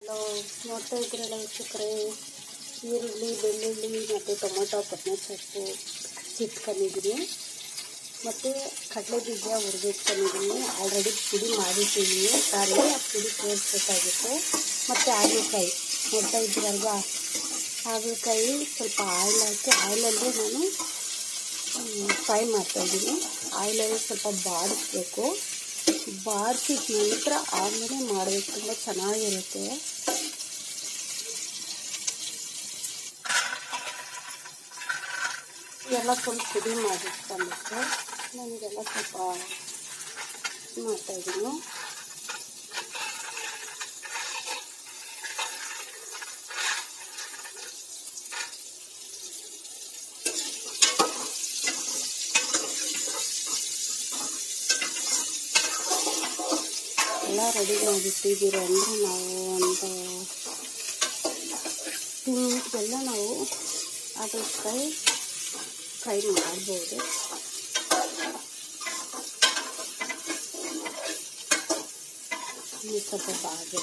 Hello, ನೋಡ್ತಾ ಇದ್ದೀರಲ್ಲ ವೀಕ್ಷಕರೇ, ಈರುಳ್ಳಿ, ಬೆಳ್ಳುಳ್ಳಿ ಮತ್ತು ಟೊಮೊಟೊ, ಕೊತ್ತಂಬರಿ ಸೊಪ್ಪು ಇಟ್ಕೊಂಡಿದ್ದೀನಿ. ಮತ್ತು ಕಡಲೆ ಬೀಜ ಹುರಿದಿಟ್ಕೊಂಡಿದ್ದೀನಿ. ಆಲ್ರೆಡಿ ಪುಡಿ ಮಾಡಿಟ್ಟಿದ್ದೀನಿ. ಸಾರಿ, ಆ ಪುಡಿ ಸೇರಿಸ್ಬೇಕಾಗಿತ್ತು. ಮತ್ತು ಹಾಗಲಕಾಯಿ ನೋಡ್ತಾ ಇದ್ದೀರಲ್ವಾ, ಹಾಗಲಕಾಯಿ ಸ್ವಲ್ಪ ಆಯಿಲ್ ಹಾಕಿ ಆಯಿಲಲ್ಲಿ ನಾನು ಫ್ರೈ ಮಾಡ್ತಾಯಿದ್ದೀನಿ. ಆಯಿಲಲ್ಲಿ ಸ್ವಲ್ಪ ಬಾಡಿಸ್ಬೇಕು. ಬಾಡಿಸಿದ ನಂತರ ಆಮೇಲೆ ಮಾಡಬೇಕು. ತುಂಬ ಚೆನ್ನಾಗಿರುತ್ತೆ. ಎಲ್ಲ ಸ್ವಲ್ಪ ಪುಡಿ ಮಾಡಿಟ್ಕೊಂಡ್ಬಿಟ್ಟು ನನಗೆಲ್ಲ ಸ್ವಲ್ಪ ಮಾಡ್ತಾಯಿದ್ದೀನಿ. ಎಲ್ಲ ರೆಡಿ ಮಾಡಿಟ್ಟಿದ್ದೀರ ಅಂದರೆ ನಾವು ಒಂದು ತಿಂಗಳಿಗೆಲ್ಲ ನಾವು ಹಾಗಲಕಾಯಿ ಫ್ರೈ ಮಾಡ್ಬೋದು. ಸ್ವಲ್ಪ ಬಾಗಿ